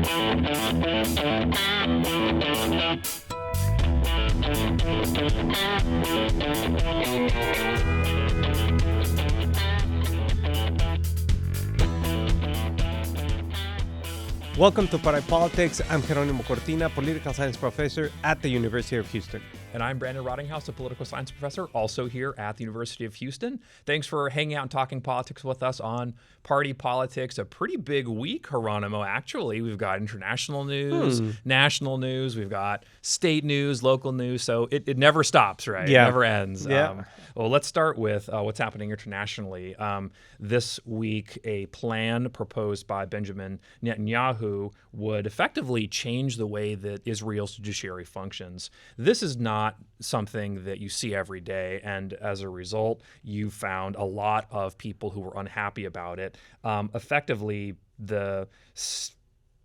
Welcome to Para Politics. I'm Jeronimo Cortina, political science professor at the University of Houston. And I'm Brandon Rottinghaus, a political science professor, also here at the University of Houston. Thanks for hanging out and talking politics with us on Party Politics. A pretty big week, Jeronimo, actually. We've got international news, national news, we've got state news, local news. So it never stops, right? Yeah. It never ends. Yeah. Well, let's start with what's happening internationally. This week, a plan proposed by Benjamin Netanyahu would effectively change the way that Israel's judiciary functions. This is not something that you see every day, and as a result, you found a lot of people who were unhappy about it. Effectively, the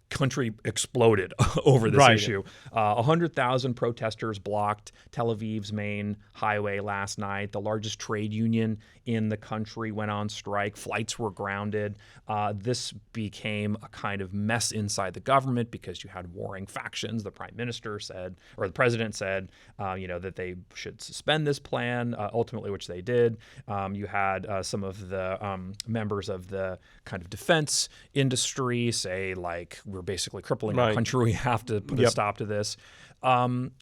country exploded over this issue. 100,000 protesters blocked Tel Aviv's main highway last night. The largest trade union in the country went on strike. Flights were grounded. This became a kind of mess inside the government because you had warring factions. The prime minister said, or the president said, that they should suspend this plan, ultimately, which they did. You had some of the members of the kind of defense industry say, like, we're basically crippling our country. We have to put a stop to this. I'm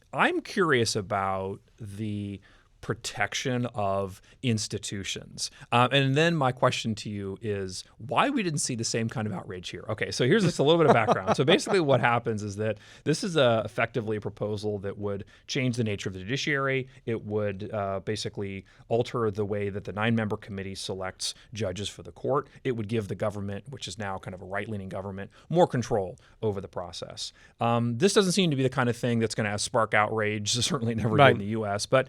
curious about the protection of institutions. And then my question to you is why we didn't see the same kind of outrage here. Okay, so here's just a little bit of background. So basically what happens is that this is effectively a proposal that would change the nature of the judiciary. It would basically alter the way that the 9-member committee selects judges for the court. It would give the government, which is now kind of a right-leaning government, more control over the process. This doesn't seem to be the kind of thing that's going to spark outrage. Certainly never did in the U.S., but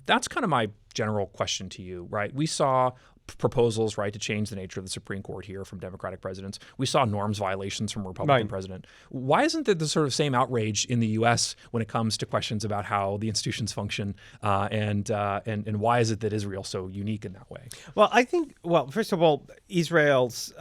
that's kind of my general question to you, right? We saw proposals, right, to change the nature of the Supreme Court here from Democratic presidents. We saw norms violations from Republican president. Why isn't there the sort of same outrage in the U.S. when it comes to questions about how the institutions function, and why is it that Israel's so unique in that way? Well, I think, first of all, Israel's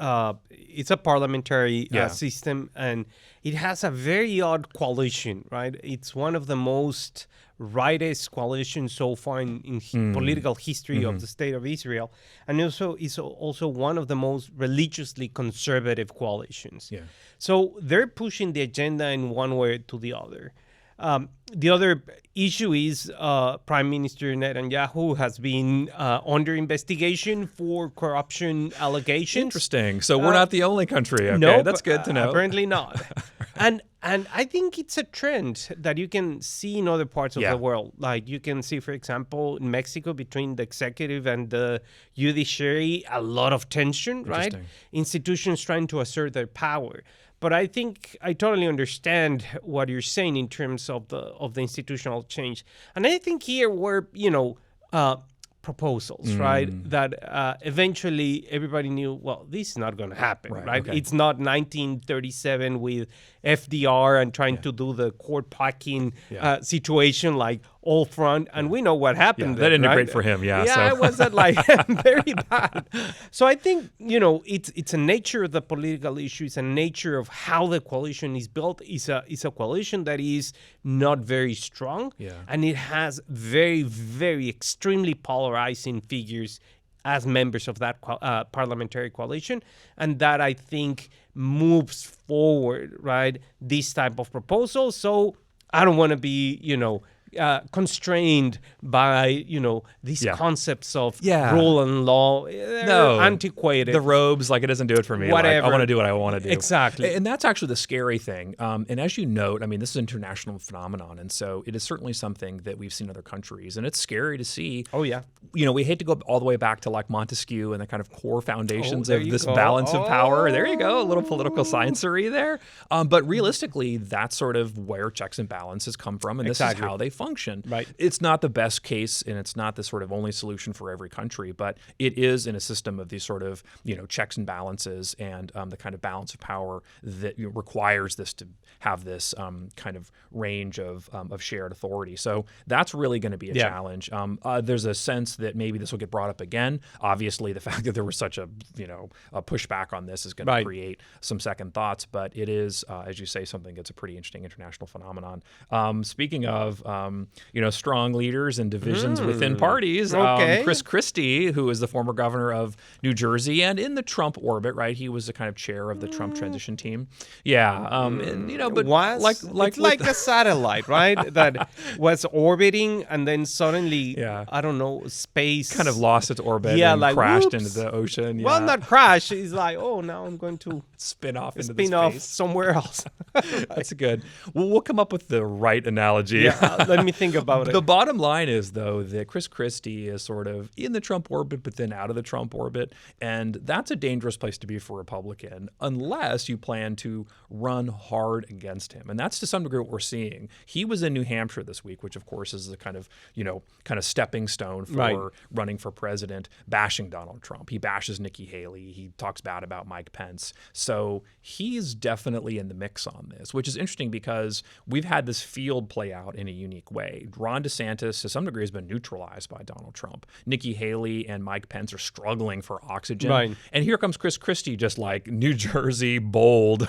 it's a parliamentary system, and it has a very odd coalition, right? It's one of the most rightist coalitions so far in political history of the state of Israel, and also it's also one of the most religiously conservative coalitions. Yeah. So they're pushing the agenda in one way to the other. The other issue is Prime Minister Netanyahu has been under investigation for corruption allegations. Interesting. So we're not the only country. Okay, no, that's good to know. Apparently not. And I think it's a trend that you can see in other parts of the world. Like you can see, for example, in Mexico between the executive and the judiciary, a lot of tension, right? Institutions trying to assert their power. But I think I totally understand what you're saying in terms of the institutional change. And I think here were, proposals, right? That eventually everybody knew, well, this is not going to happen, right? Okay. It's not 1937 with FDR and trying to do the court packing situation like all front, and we know what happened. That ended great for him, it was very bad. So I think it's a nature of the political issue. It's a nature of how the coalition is built. It's a coalition that is not very strong, and it has very, very extremely polarizing figures as members of that parliamentary coalition, and that I think moves forward, right, this type of proposal. So I don't want to be, constrained by, these concepts of rule and law. They're antiquated. The robes, it doesn't do it for me. Whatever. I want to do what I want to do. Exactly. And that's actually the scary thing. And as you note, this is an international phenomenon. And so it is certainly something that we've seen in other countries. And it's scary to see. Oh, yeah. We hate to go all the way back to Montesquieu and the kind of core foundations of this balance of power. There you go. A little political sciencery there. But realistically, that's sort of where checks and balances come from. And this is how they function. Right. It's not the best case, and it's not the sort of only solution for every country, but it is in a system of these sort of checks and balances and the kind of balance of power that requires this to have this kind of range of shared authority. So that's really going to be a challenge. There's a sense that maybe this will get brought up again. Obviously, the fact that there was such a pushback on this is going to create some second thoughts, but it is, as you say, something that's a pretty interesting international phenomenon. Speaking of, strong leaders and divisions within parties, Chris Christie, who is the former governor of New Jersey and in the Trump orbit, right? He was the kind of chair of the Trump transition team. Yeah, but it's like a satellite, right? That was orbiting and then suddenly, I don't know, space kind of lost its orbit and crashed into the ocean. Well, not crash. It's like, oh, now I'm going to spin off somewhere else. That's good. Well, we'll come up with the right analogy. Yeah, let me think about it. The bottom line is, though, that Chris Christie is sort of in the Trump orbit, but then out of the Trump orbit. And that's a dangerous place to be for a Republican unless you plan to run hard against him. And that's to some degree what we're seeing. He was in New Hampshire this week, which, of course, is the kind of stepping stone for running for president, bashing Donald Trump. He bashes Nikki Haley. He talks bad about Mike Pence. So he's definitely in the mix on this, which is interesting because we've had this field play out in a unique way. Ron DeSantis, to some degree, has been neutralized by Donald Trump. Nikki Haley and Mike Pence are struggling for oxygen. Right. And here comes Chris Christie, just like New Jersey, bold,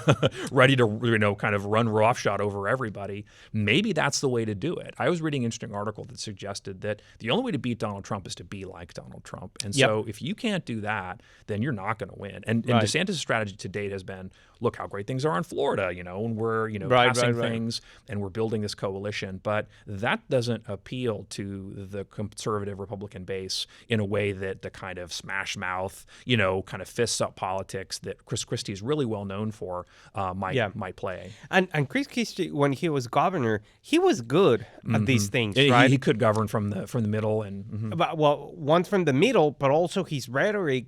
ready to kind of run roughshod over everybody. Maybe that's the way to do it. I was reading an interesting article that suggested that the only way to beat Donald Trump is to be like Donald Trump. And so if you can't do that, then you're not going to win. And DeSantis' strategy to date has been, look how great things are in Florida, and we're, passing things and we're building this coalition. But that doesn't appeal to the conservative Republican base in a way that the kind of smash mouth, kind of fists up politics that Chris Christie is really well known for might play. And Chris Christie, when he was governor, he was good at these things, right? He could govern from the middle and well, one from the middle, but also his rhetoric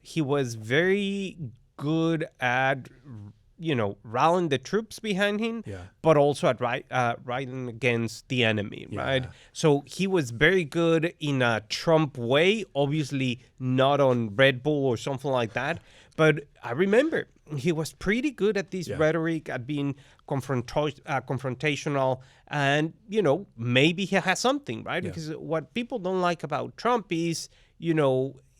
he was very good at rallying the troops behind him, but also at riding against the enemy, right? So he was very good in a Trump way, obviously not on Red Bull or something like that, but I remember he was pretty good at this rhetoric, at being confrontational, and maybe he has something, right? Because what people don't like about Trump is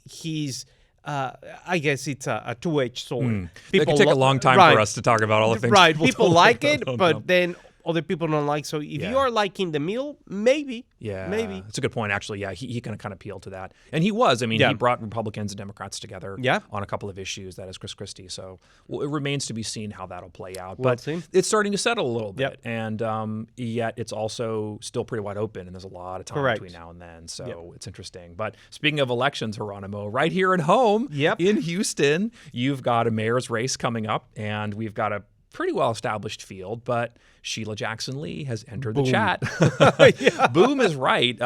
he's I guess it's a two-edged sword. It could take a long time for us to talk about all the things. Right, people like it, but then other people don't like. So if you are liking the meal, maybe. That's a good point, actually. Yeah, he can kind of appeal to that. And he was. I mean, he brought Republicans and Democrats together on a couple of issues. That is Chris Christie. So it remains to be seen how that'll play out. But it's starting to settle a little bit. And yet it's also still pretty wide open. And there's a lot of time between now and then. So it's interesting. But speaking of elections, Jeronimo, right here at home in Houston, you've got a mayor's race coming up. And we've got a pretty well-established field, but Sheila Jackson Lee has entered the chat. Boom is right.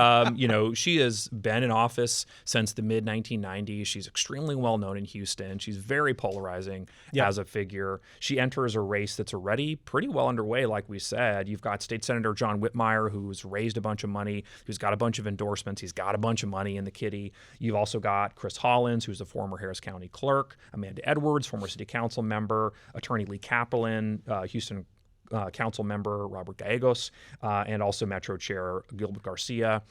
She has been in office since the mid-1990s. She's extremely well-known in Houston. She's very polarizing as a figure. She enters a race that's already pretty well underway, like we said. You've got State Senator John Whitmire, who's raised a bunch of money, who's got a bunch of endorsements. He's got a bunch of money in the kitty. You've also got Chris Hollins, who's the former Harris County clerk, Amanda Edwards, former city council member, Attorney Lee Kaplan, Houston council member Robert Gallegos, and also Metro Chair Gilbert Garcia.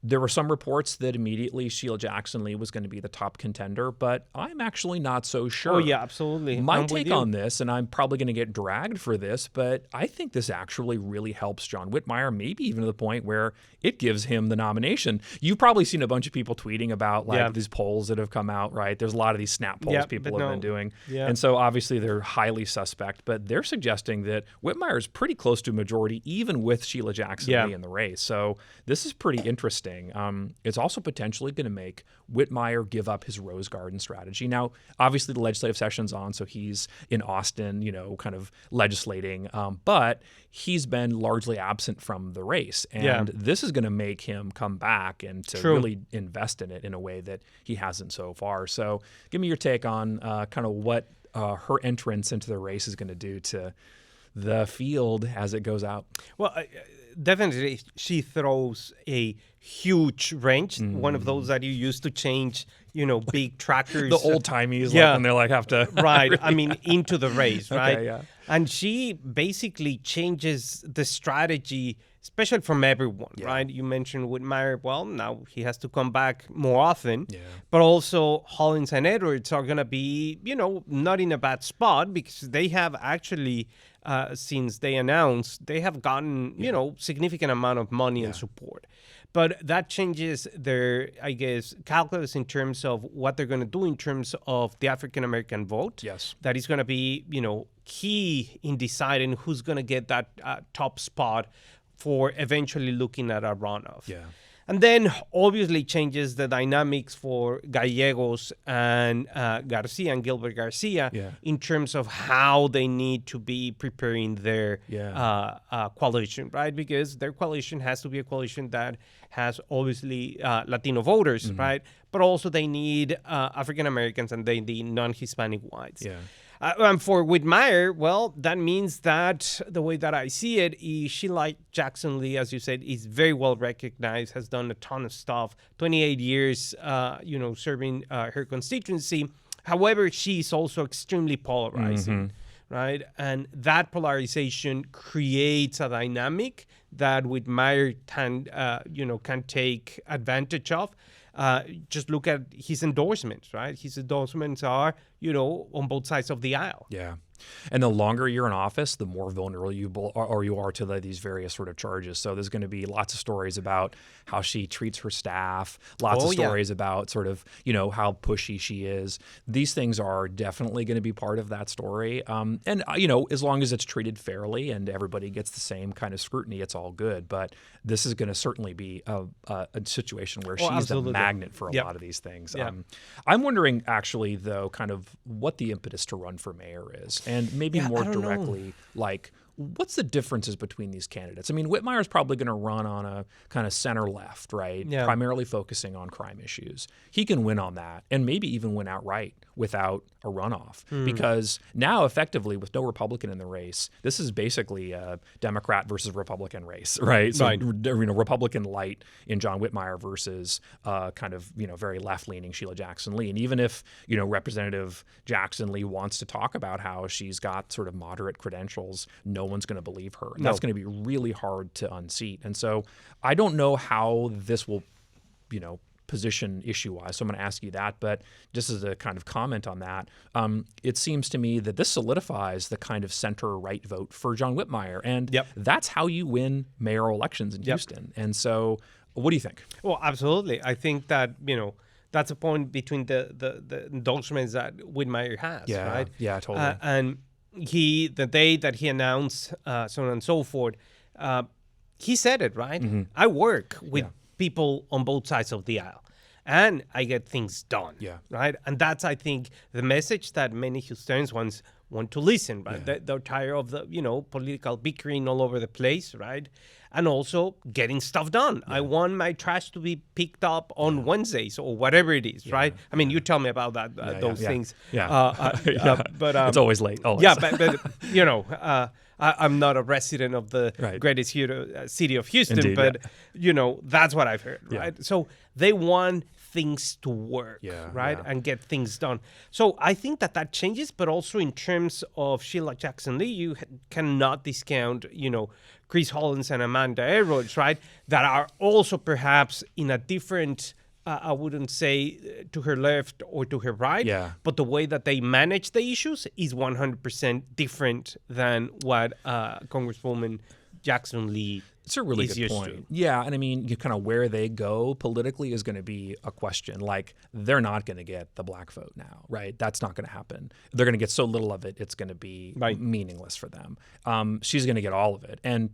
There were some reports that immediately Sheila Jackson Lee was going to be the top contender, but I'm actually not so sure. Oh, yeah, absolutely. My take on this, and I'm probably going to get dragged for this, but I think this actually really helps John Whitmire, maybe even to the point where it gives him the nomination. You've probably seen a bunch of people tweeting about these polls that have come out, right? There's a lot of these snap polls people have been doing. And so obviously they're highly suspect, but they're suggesting that Whitmire is pretty close to a majority, even with Sheila Jackson Lee in the race. So this is pretty interesting. It's also potentially going to make Whitmire give up his Rose Garden strategy. Now, obviously, the legislative session's on, so he's in Austin, kind of legislating. But he's been largely absent from the race. And this is going to make him come back and to really invest in it in a way that he hasn't so far. So give me your take on kind of what her entrance into the race is going to do to the field as it goes out. Well, definitely she throws a huge wrench, one of those that you use to change, big tractors. The old timeys, yeah. like when they're like have to right. I mean, into the race, right? Okay, yeah. And she basically changes the strategy, especially from everyone, right? You mentioned Whitmire. Well, now he has to come back more often. Yeah. But also Hollins and Edwards are going to be, not in a bad spot because they have actually, since they announced, they have gotten, significant amount of money and support. But that changes their, I guess, calculus in terms of what they're going to do in terms of the African-American vote. Yes. That is going to be, key in deciding who's going to get that top spot for eventually looking at a runoff. Yeah. And then obviously changes the dynamics for Gallegos and Garcia and Gilbert Garcia in terms of how they need to be preparing their coalition, right? Because their coalition has to be a coalition that has obviously Latino voters, right? But also they need African Americans and they need non-Hispanic whites. Yeah. And for Whitmire, well, that means that the way that I see it is Sheila Jackson Lee, as you said, is very well recognized, has done a ton of stuff, 28 years, serving her constituency. However, she's also extremely polarizing, right? And that polarization creates a dynamic that Whitmire can take advantage of. Just look at his endorsements, right? His endorsements are, on both sides of the aisle. Yeah. And the longer you're in office, the more vulnerable you are to these various sort of charges. So there's going to be lots of stories about how she treats her staff, lots of stories about sort of, how pushy she is. These things are definitely going to be part of that story. And, as long as it's treated fairly and everybody gets the same kind of scrutiny, it's all good. But this is going to certainly be a situation where she's the magnet for a lot of these things. I'm wondering, actually, though, kind of what the impetus to run for mayor is. And maybe more directly, like, what's the differences between these candidates? I mean, Whitmire's probably going to run on a kind of center left, right? Yeah. Primarily focusing on crime issues. He can win on that and maybe even win outright without a runoff because now effectively with no Republican in the race, this is basically a Democrat versus Republican race, right? So, Republican light in John Whitmire versus kind of, very left-leaning Sheila Jackson Lee. And even if, Representative Jackson Lee wants to talk about how she's got sort of moderate credentials, no one's going to believe her. And that's going to be really hard to unseat. And so I don't know how this will, position issue-wise. So I'm going to ask you that. But just as a kind of comment on that, it seems to me that this solidifies the kind of center-right vote for John Whitmire. And that's how you win mayoral elections in Houston. And so what do you think? Well, absolutely. I think that, that's a point between the endorsements that Whitmire has, right? Yeah, totally. And the day that he announced, so on and so forth, he said it, right? I work with people on both sides of the aisle and I get things done, right? And that's, I think, the message that many Houstonians want to listen, right? They're tired of the, political bickering all over the place, right? And also getting stuff done. I want my trash to be picked up on Wednesdays or whatever it is, right? I mean, you tell me about that, those things. But it's always late. Always. Yeah, but I'm not a resident of the greatest city of Houston, Indeed, but, that's what I've heard, right? So they want things to work, right? And get things done. So I think that changes, but also in terms of Sheila Jackson Lee, you cannot discount, Chris Hollins and Amanda Edwards, right? That are also perhaps in a different, I wouldn't say to her left or to her right, but the way that they manage the issues is 100% different than what Congresswoman Jackson Lee It's a really good point. Yeah, and I mean, kind of where they go politically is going to be a question. Like, they're not going to get the black vote now, right? That's not going to happen. They're going to get so little of it, it's going to be meaningless for them. She's going to get all of it. And,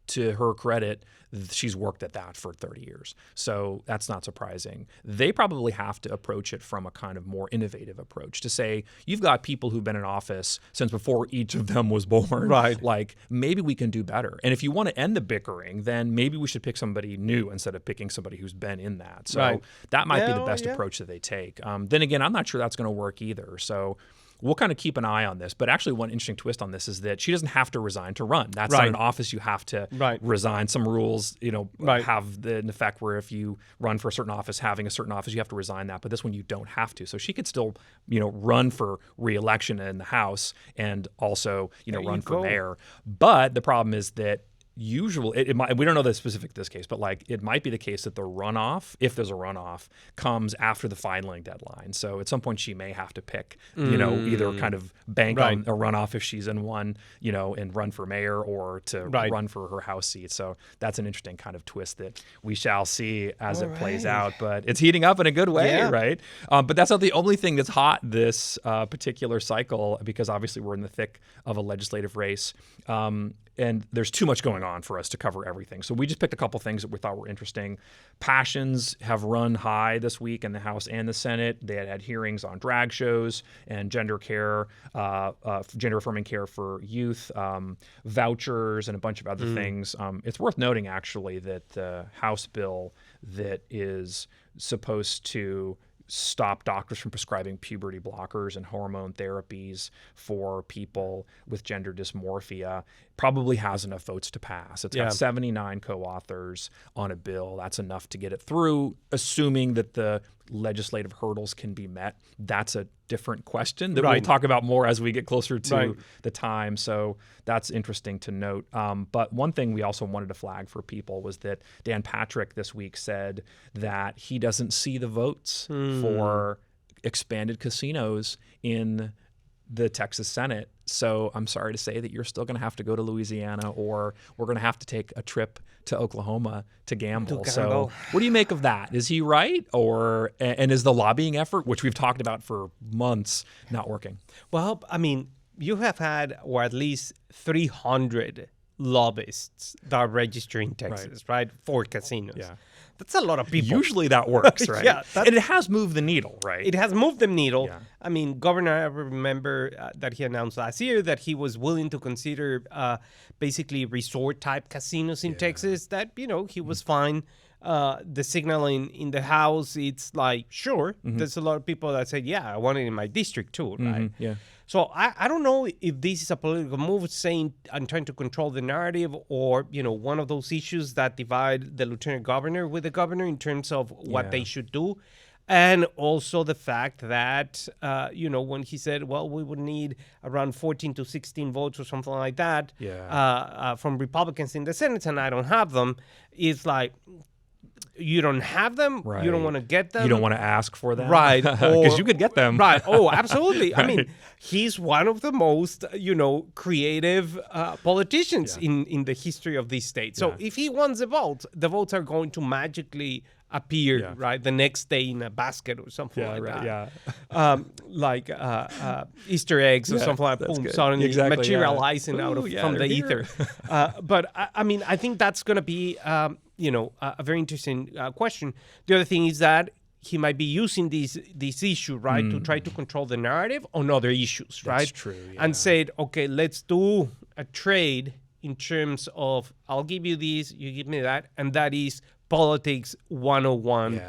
to her credit, she's worked at that for 30 years. So that's not surprising. They probably have to approach it from a kind of more innovative approach to say, you've got people who've been in office since before each of them was born. Right. Like, maybe we can do better. And if you want to end the bickering, then maybe we should pick somebody new instead of picking somebody who's been in that. So that might be the best approach that they take. Then again, I'm not sure that's going to work either. So we'll kind of keep an eye on this. But actually, one interesting twist on this is that she doesn't have to resign to run. That's not an office you have to resign. Some rules, have the effect where if you run for a certain office, having a certain office, you have to resign that. But this one, you don't have to. So she could still, run for re-election in the House and also, run for mayor. But the problem is that usually, we don't know the specific this case, but it might be the case that the runoff, if there's a runoff, comes after the filing deadline. So at some point she may have to pick, either kind of bank on a runoff if she's in one, and run for mayor, or to run for her House seat. So that's an interesting kind of twist that we shall see as it plays out. But it's heating up in a good way, right? But that's not the only thing that's hot this particular cycle, because obviously we're in the thick of a legislative race. And there's too much going on for us to cover everything. So we just picked a couple things that we thought were interesting. Passions have run high this week in the House and the Senate. They had hearings on drag shows and gender care, gender-affirming care for youth, vouchers, and a bunch of other things. It's worth noting, actually, that the House bill that is supposed to stop doctors from prescribing puberty blockers and hormone therapies for people with gender dysmorphia probably has enough votes to pass. It's got 79 co-authors on a bill. That's enough to get it through, assuming that the legislative hurdles can be met. That's a different question that we'll talk about more as we get closer to the time. So that's interesting to note. But one thing we also wanted to flag for people was that Dan Patrick this week said that he doesn't see the votes for expanded casinos in the Texas Senate. So I'm sorry to say that you're still going to have to go to Louisiana, or we're going to have to take a trip to Oklahoma to gamble. So what do you make of that? Is he right? And is the lobbying effort, which we've talked about for months, not working? Well, I mean, you have had, or at least 300 lobbyists that are registered in Texas, right? For casinos. Yeah. That's a lot of people. Usually that works, right? And it has moved the needle, right? It has moved the needle. Yeah. I mean, Governor, I remember that he announced last year that he was willing to consider basically resort-type casinos in Texas, that, he was fine. The signaling in the House, it's like, sure, there's a lot of people that say, yeah, I want it in my district too, right? Yeah. So I don't know if this is a political move saying I'm trying to control the narrative, or, one of those issues that divide the lieutenant governor with the governor in terms of what they should do. And also the fact that, when he said, well, we would need around 14 to 16 votes or something like that from Republicans in the Senate, and I don't have them, it's like, you don't have them, you don't want to get them. You don't want to ask for them. Right. Because you could get them. Right. Oh, absolutely. I mean, he's one of the most, creative politicians in the history of this state. So if he wants the votes are going to magically appear, right, the next day in a basket or something like that. Like Easter eggs or something like that, boom, suddenly materializing out of from the ether. But I mean, I think that's going to be, a very interesting question. The other thing is that he might be using this issue, right, to try to control the narrative on other issues, right? That's true. Yeah. And said, okay, let's do a trade in terms of I'll give you this, you give me that, and that is politics 101.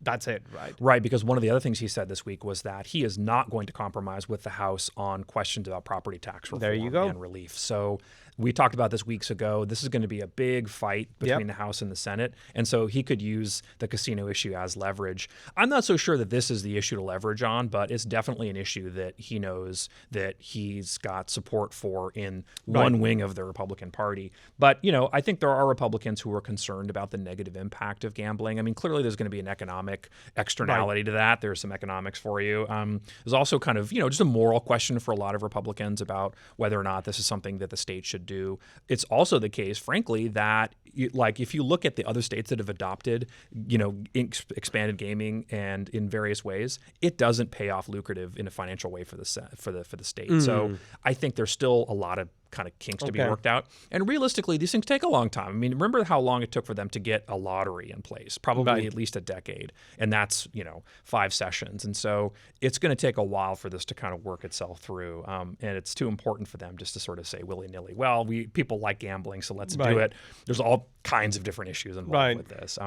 That's it, right? Right, because one of the other things he said this week was that he is not going to compromise with the House on questions about property tax reform and relief. So we talked about this weeks ago. This is going to be a big fight between the House and the Senate. And so he could use the casino issue as leverage. I'm not so sure that this is the issue to leverage on, but it's definitely an issue that he knows that he's got support for in one wing of the Republican Party. But, I think there are Republicans who are concerned about the negative impact of gambling. I mean, clearly there's going to be an economic externality to that. There's some economics for you. There's also kind of, just a moral question for a lot of Republicans about whether or not this is something that the state should do. It's also the case, frankly, that if you look at the other states that have adopted, expanded gaming and in various ways, it doesn't pay off lucrative in a financial way for the state. So I think there's still a lot of kind of kinks to be worked out. And realistically, these things take a long time. I mean, remember how long it took for them to get a lottery in place, probably at least a decade. And that's, 5 sessions. And so it's going to take a while for this to kind of work itself through. And it's too important for them just to sort of say willy-nilly, well, people like gambling, so let's do it. There's all kinds of different issues involved with this.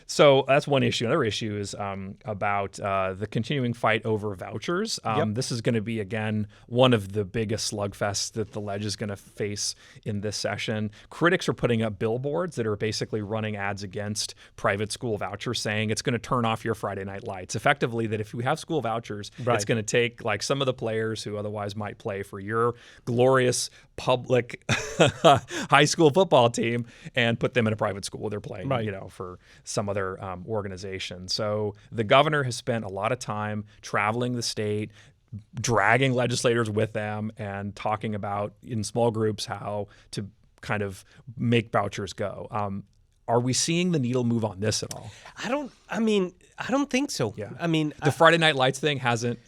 So that's one issue. Another issue is about the continuing fight over vouchers. This is going to be, again, one of the biggest slugfests that the ledge is going to face in this session. Critics are putting up billboards that are basically running ads against private school vouchers, saying it's going to turn off your Friday night lights. Effectively, that if you have school vouchers, it's going to take like some of the players who otherwise might play for your glorious public high school football team and put them in a private school they're playing, for some other organization. So the governor has spent a lot of time traveling the state, dragging legislators with them and talking about in small groups how to kind of make vouchers go. Are we seeing the needle move on this at all? I don't think so. Yeah. I mean, the Friday Night Lights thing hasn't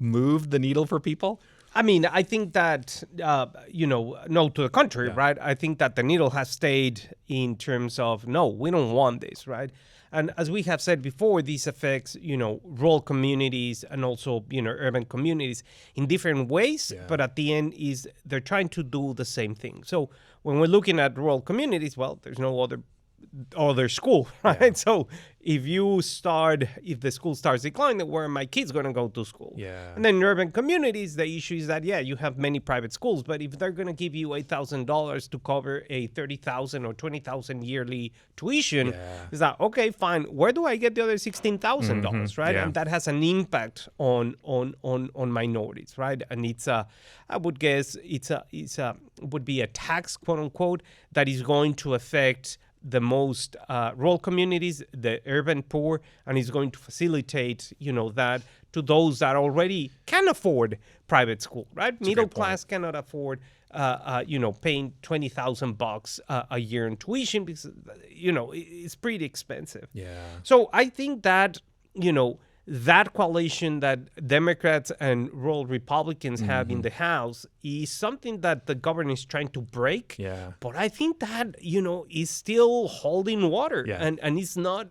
moved the needle for people? I mean, I think that, no, to the contrary, right? I think that the needle has stayed in terms of, no, we don't want this, right? And as we have said before, this affects, rural communities and also, urban communities in different ways. Yeah. But at the end they're trying to do the same thing. So when we're looking at rural communities, well, there's no other school, right? Yeah. So if the school starts declining, where are my kids going to go to school? Yeah. And then in urban communities, the issue is that, you have many private schools, but if they're going to give you $8,000 to cover a $30,000 or $20,000 yearly tuition, is that, okay, fine, where do I get the other $16,000, right? Yeah. And that has an impact on minorities, right? And I would guess would be a tax, quote unquote, that is going to affect the most rural communities, the urban poor, and is going to facilitate, that to those that already can afford private school, right? That's middle class cannot afford, paying $20,000 a year in tuition because, it's pretty expensive. Yeah. So I think that, that coalition that Democrats and rural Republicans have in the House is something that the government is trying to break. Yeah. But I think that, is still holding water. Yeah. And it's not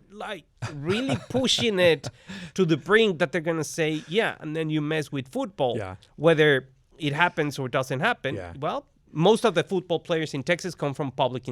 really pushing it to the brink that they're going to say, and then you mess with football. Yeah. Whether it happens or doesn't happen. Yeah. Well, most of the football players in Texas come from public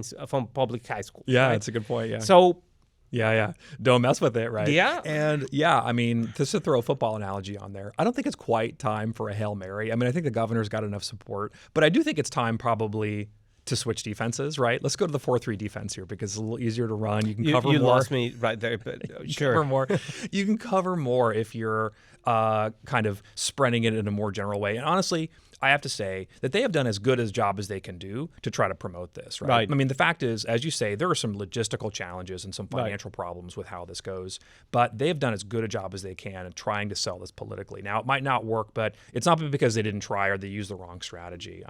high school. Yeah, right? That's a good point. Yeah. So. Yeah. Don't mess with it, right? Yeah. And I mean, just to throw a football analogy on there, I don't think it's quite time for a Hail Mary. I mean, I think the governor's got enough support, but I do think it's time probably to switch defenses, right? Let's go to the 4-3 defense here because it's a little easier to run. You can cover more. You lost me right there, but sure. Cover more. You can cover more if you're kind of spreading it in a more general way. And honestly, I have to say that they have done as good a job as they can do to try to promote this, right? I mean, the fact is, as you say, there are some logistical challenges and some financial problems with how this goes, but they've done as good a job as they can in trying to sell this politically. Now, it might not work, but it's not because they didn't try or they used the wrong strategy.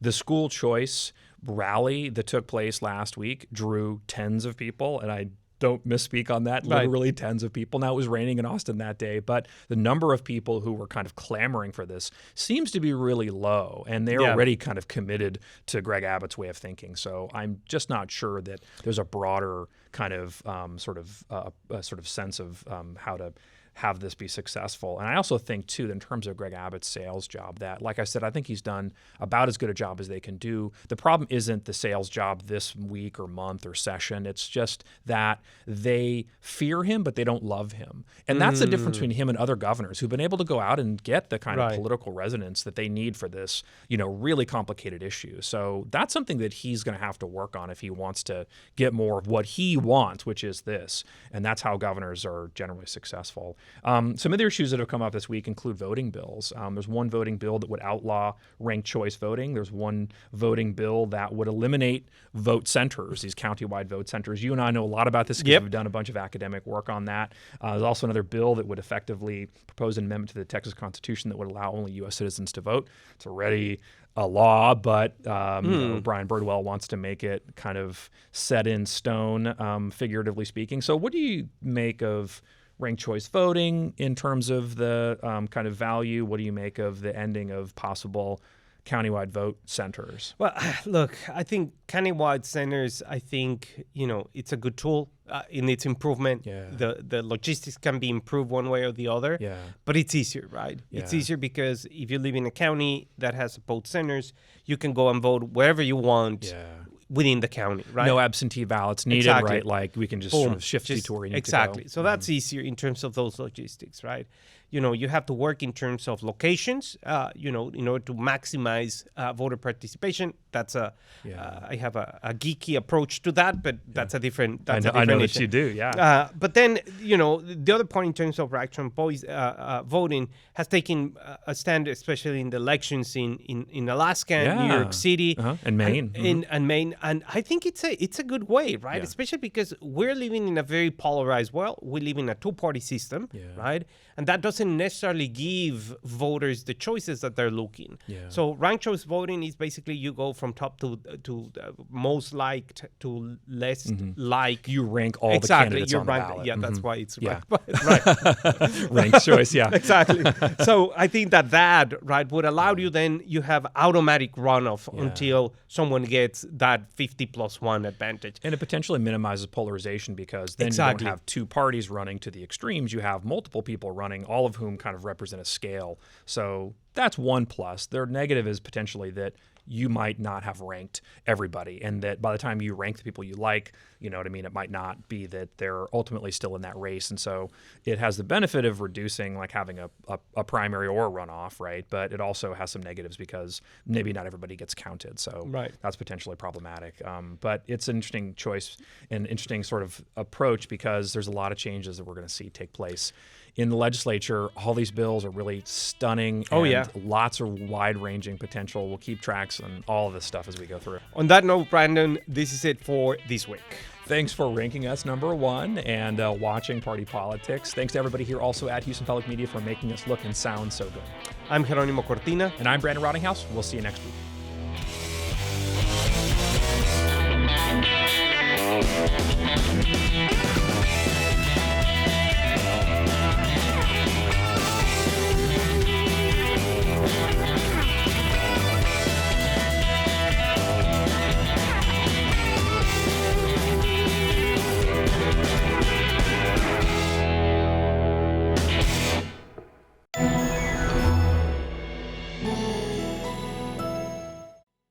The school choice rally that took place last week drew tens of people, and I don't misspeak on that, literally tens of people. Now, it was raining in Austin that day, but the number of people who were kind of clamoring for this seems to be really low, and they're already kind of committed to Greg Abbott's way of thinking. So I'm just not sure that there's a broader kind of sort of sense of how to have this be successful. And I also think, too, that in terms of Greg Abbott's sales job, that, like I said, I think he's done about as good a job as they can do. The problem isn't the sales job this week or month or session. It's just that they fear him, but they don't love him. And that's the difference between him and other governors who've been able to go out and get the kind of political resonance that they need for this, really complicated issue. So that's something that he's going to have to work on if he wants to get more of what he wants, which is this. And that's how governors are generally successful. Some other issues that have come up this week include voting bills. There's one voting bill that would outlaw ranked choice voting. There's one voting bill that would eliminate vote centers, these countywide vote centers. You and I know a lot about this because we've done a bunch of academic work on that. There's also another bill that would effectively propose an amendment to the Texas Constitution that would allow only U.S. citizens to vote. It's already a law, but Brian Birdwell wants to make it kind of set in stone, figuratively speaking. So what do you make of ranked choice voting in terms of the kind of value? What do you make of the ending of possible countywide vote centers? Well, look, I think countywide centers, it's a good tool in its improvement. Yeah. The logistics can be improved one way or the other, but it's easier, right? Yeah. It's easier because if you live in a county that has vote centers, you can go and vote wherever you want. Yeah. within the county, right? No absentee ballots needed, Exactly. right? Like we can just Boom. sort of shift you Just- to where you need exactly. to go. So that's easier in terms of those logistics, right? You have to work in terms of locations, in order to maximize voter participation. That's I have a geeky approach to that, but that's a different. That's I know that issue. you do, yeah. But then, the other point in terms of ranked voting has taken a stand, especially in the elections in Alaska, New York City, And Maine. and Maine. And I think it's a good way, right? Yeah. Especially because we're living in a very polarized world. We live in a two-party system, right? And that doesn't necessarily give voters the choices that they're looking. Yeah. So ranked choice voting is basically you go from top to most liked to less liked. You rank all Exactly. the candidates You're on the ranked. ballot. Yeah, that's why it's Yeah. right. Ranked choice, yeah. Exactly. So I think that right would allow you then you have automatic runoff until someone gets that 50+1 advantage. And it potentially minimizes polarization because then Exactly. you don't have two parties running to the extremes. You have multiple people running, all of whom kind of represent a scale. So that's one plus. Their negative is potentially that you might not have ranked everybody, and that by the time you rank the people you like, you know what I mean, it might not be that they're ultimately still in that race. And so it has the benefit of reducing like having a primary or a runoff, right? But it also has some negatives because maybe not everybody gets counted. So that's potentially problematic. But it's an interesting choice and interesting sort of approach because there's a lot of changes that we're going to see take place in the legislature. All these bills are really stunning. And lots of wide-ranging potential. We'll keep tracks on all of this stuff as we go through. On that note, Brandon, this is it for this week. Thanks for ranking us number one and watching Party Politics. Thanks to everybody here also at Houston Public Media for making us look and sound so good. I'm Jeronimo Cortina. And I'm Brandon Rottinghaus. We'll see you next week.